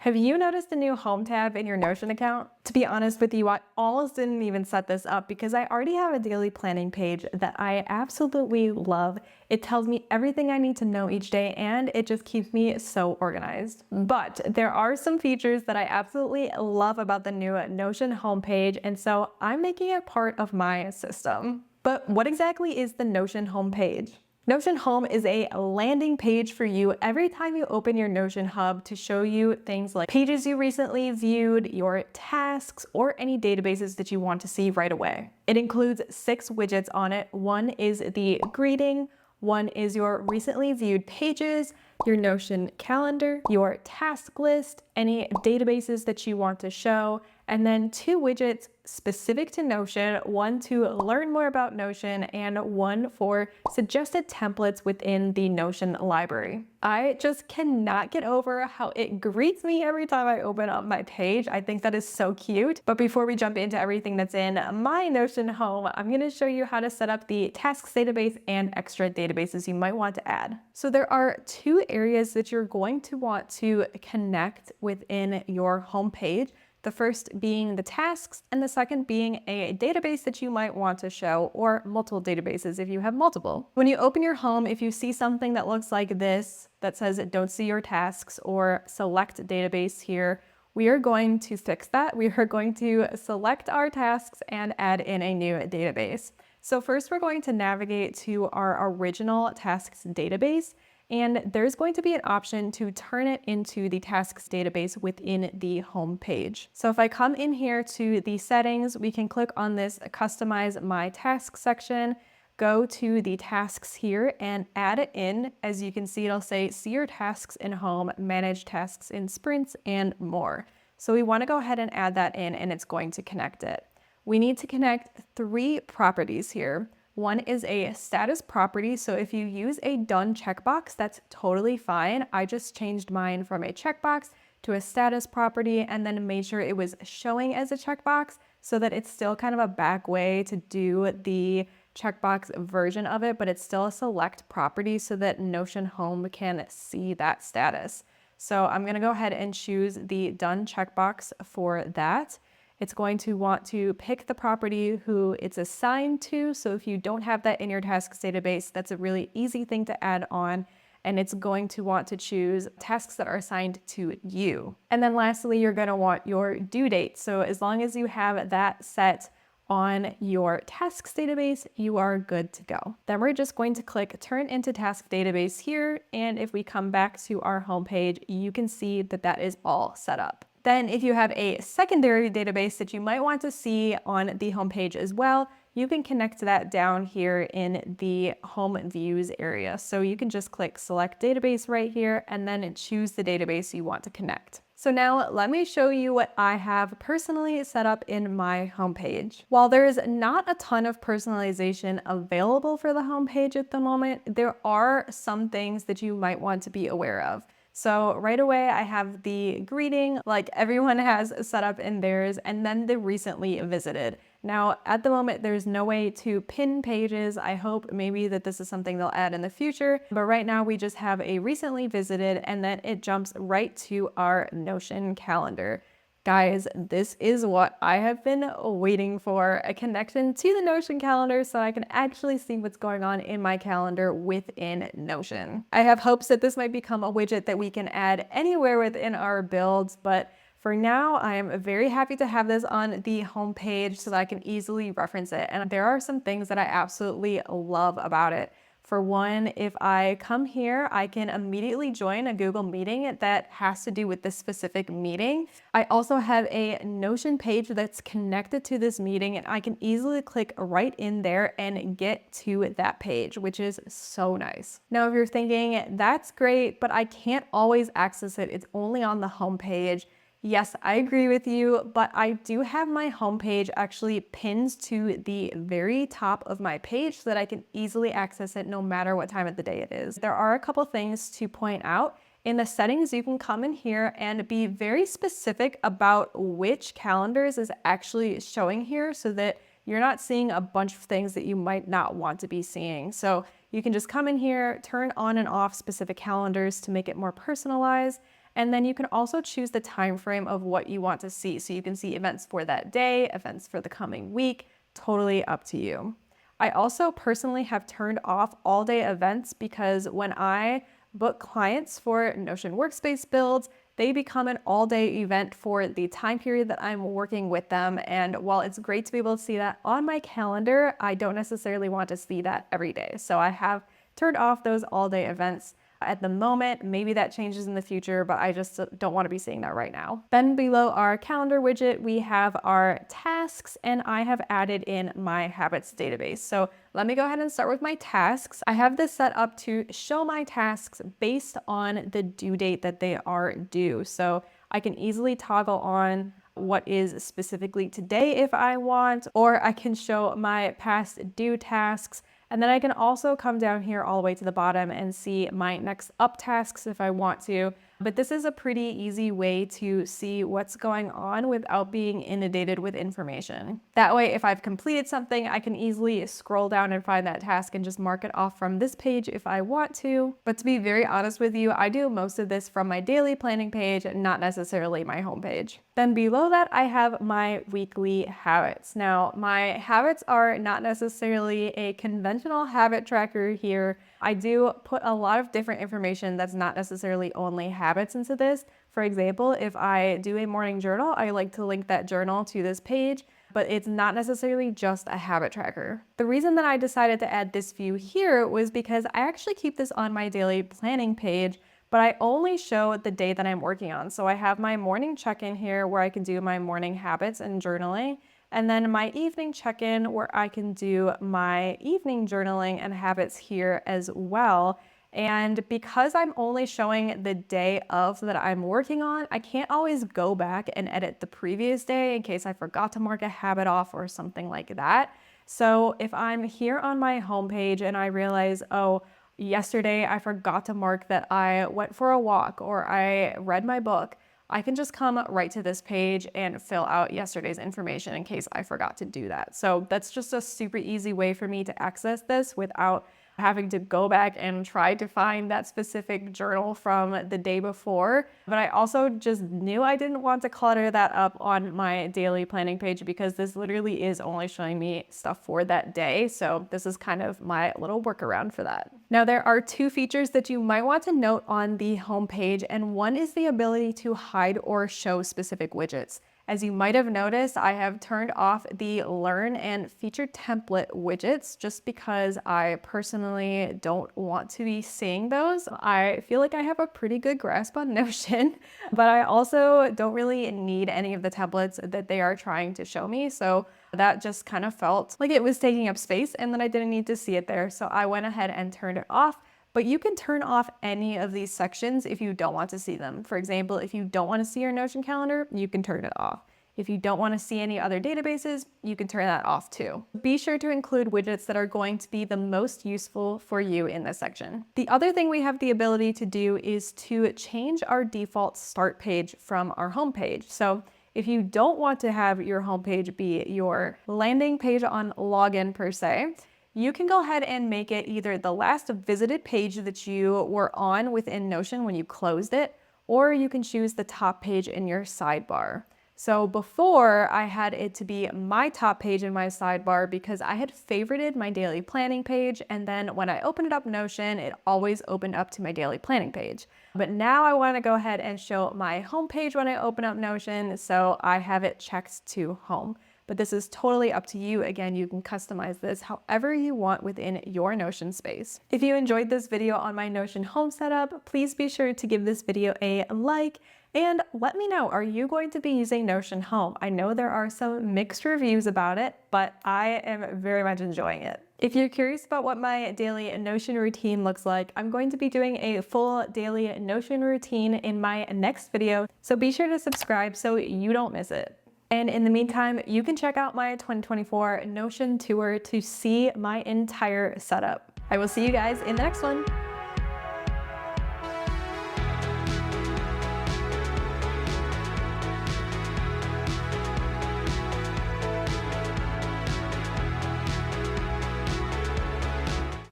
Have you noticed a new home tab in your Notion account? To be honest with you, I almost didn't even set this up because I already have a daily planning page that I absolutely love. It tells me everything I need to know each day and it just keeps me so organized. But there are some features that I absolutely love about the new Notion homepage, and so I'm making it part of my system. But what exactly is the Notion homepage? Notion Home is a landing page for you every time you open your Notion Hub to show you things like pages you recently viewed, your tasks, or any databases that you want to see right away. It includes 6 widgets on it. One is the greeting, one is your recently viewed pages, your Notion calendar, your task list, any databases that you want to show, and then 2 widgets specific to Notion, one to learn more about Notion and one for suggested templates within the Notion library. I just cannot get over how it greets me every time I open up my page. I think that is so cute. But before we jump into everything that's in my Notion home, I'm going to show you how to set up the tasks database and extra databases you might want to add. So there are 2 areas that you're going to want to connect within your home page. The first being the tasks and the second being a database that you might want to show, or multiple databases if you have multiple. When you open your home, if you see something that looks like this that says don't see your tasks or select database here, we are going to fix that. We are going to select our tasks and add in a new database. So first we're going to navigate to our original tasks database, and there's going to be an option to turn it into the tasks database within the home page. So if I come in here to the settings, we can click on this customize my tasks section, go to the tasks here and add it in. As you can see, it'll say see your tasks in home, manage tasks in sprints, and more. So we want to go ahead and add that in, and it's going to connect it. We need to connect 3 properties here. One is a status property, so if you use a done checkbox, that's totally fine. I just changed mine from a checkbox to a status property and then made sure it was showing as a checkbox so that it's still kind of a back way to do the checkbox version of it, but it's still a select property so that Notion Home can see that status. So I'm going to go ahead and choose the done checkbox for that. It's going to want to pick the property who it's assigned to. So if you don't have that in your tasks database, that's a really easy thing to add on. And it's going to want to choose tasks that are assigned to you. And then lastly, you're going to want your due date. So as long as you have that set on your tasks database, you are good to go. Then we're just going to click turn into task database here. And if we come back to our homepage, you can see that that is all set up. Then if you have a secondary database that you might want to see on the homepage as well, you can connect that down here in the home views area. So you can just click select database right here and then choose the database you want to connect. So now let me show you what I have personally set up in my homepage. While there is not a ton of personalization available for the homepage at the moment, there are some things that you might want to be aware of. So right away, I have the greeting like everyone has set up in theirs, and then the recently visited. Now, at the moment, there's no way to pin pages. I hope maybe that this is something they'll add in the future, but right now we just have a recently visited, and then it jumps right to our Notion calendar. Guys, this is what I have been waiting for, a connection to the Notion calendar so I can actually see what's going on in my calendar within Notion. I have hopes that this might become a widget that we can add anywhere within our builds, but for now, I am very happy to have this on the home page so that I can easily reference it. And there are some things that I absolutely love about it. For one, if I come here, I can immediately join a Google meeting that has to do with this specific meeting. I also have a Notion page that's connected to this meeting, and I can easily click right in there and get to that page, which is so nice. Now, if you're thinking, that's great, but I can't always access it, it's only on the home page. Yes, I agree with you, but I do have my homepage actually pinned to the very top of my page so that I can easily access it no matter what time of the day it is. There are a couple things to point out. In the settings, you can come in here and be very specific about which calendars is actually showing here so that you're not seeing a bunch of things that you might not want to be seeing. So you can just come in here, turn on and off specific calendars to make it more personalized. And then you can also choose the time frame of what you want to see. So you can see events for that day, events for the coming week, totally up to you. I also personally have turned off all day events because when I book clients for Notion workspace builds, they become an all-day event for the time period that I'm working with them. And while it's great to be able to see that on my calendar, I don't necessarily want to see that every day. So I have turned off those all-day events at the moment. Maybe that changes in the future, but I just don't want to be seeing that right now. Then below our calendar widget, we have our tasks, and I have added in my habits database. So let me go ahead and start with my tasks. I have this set up to show my tasks based on the due date that they are due. So I can easily toggle on what is specifically today if I want, or I can show my past due tasks. And then I can also come down here all the way to the bottom and see my next up tasks if I want to. But this is a pretty easy way to see what's going on without being inundated with information. That way, if I've completed something, I can easily scroll down and find that task and just mark it off from this page if I want to. But to be very honest with you, I do most of this from my daily planning page, not necessarily my homepage. Then below that, I have my weekly habits. Now, my habits are not necessarily a conventional habit tracker here. I do put a lot of different information that's not necessarily only habits into this. For example, if I do a morning journal, I like to link that journal to this page, but it's not necessarily just a habit tracker. The reason that I decided to add this view here was because I actually keep this on my daily planning page, but I only show the day that I'm working on. So I have my morning check-in here where I can do my morning habits and journaling, and then my evening check-in where I can do my evening journaling and habits here as well. And because I'm only showing the day of that I'm working on, I can't always go back and edit the previous day in case I forgot to mark a habit off or something like that. So if I'm here on my homepage and I realize, oh, yesterday I forgot to mark that I went for a walk or I read my book, I can just come right to this page and fill out yesterday's information in case I forgot to do that. So that's just a super easy way for me to access this without having to go back and try to find that specific journal from the day before. But I also just knew I didn't want to clutter that up on my daily planning page because this literally is only showing me stuff for that day. So this is kind of my little workaround for that. Now, there are two features that you might want to note on the homepage, and one is the ability to hide or show specific widgets. As you might have noticed, I have turned off the Learn and Feature Template widgets just because I personally don't want to be seeing those. I feel like I have a pretty good grasp on Notion, but I also don't really need any of the templates that they are trying to show me. So that just kind of felt like it was taking up space and then I didn't need to see it there. So I went ahead and turned it off. But you can turn off any of these sections if you don't want to see them. For example, if you don't want to see your Notion calendar, you can turn it off. If you don't want to see any other databases, you can turn that off too. Be sure to include widgets that are going to be the most useful for you in this section. The other thing we have the ability to do is to change our default start page from our home page. So if you don't want to have your homepage be your landing page on login per se, you can go ahead and make it either the last visited page that you were on within Notion when you closed it, or you can choose the top page in your sidebar. So before, I had it to be my top page in my sidebar because I had favorited my daily planning page, and then when I opened up Notion, it always opened up to my daily planning page. But now I want to go ahead and show my home page when I open up Notion, so I have it checked to home. But this is totally up to you. Again, you can customize this however you want within your Notion space. If you enjoyed this video on my Notion home setup, please be sure to give this video a like and let me know, are you going to be using Notion Home? I know there are some mixed reviews about it, but I am very much enjoying it. If you're curious about what my daily Notion routine looks like, I'm going to be doing a full daily Notion routine in my next video, so be sure to subscribe so you don't miss it. And in the meantime, you can check out my 2024 Notion tour to see my entire setup. I will see you guys in the next one.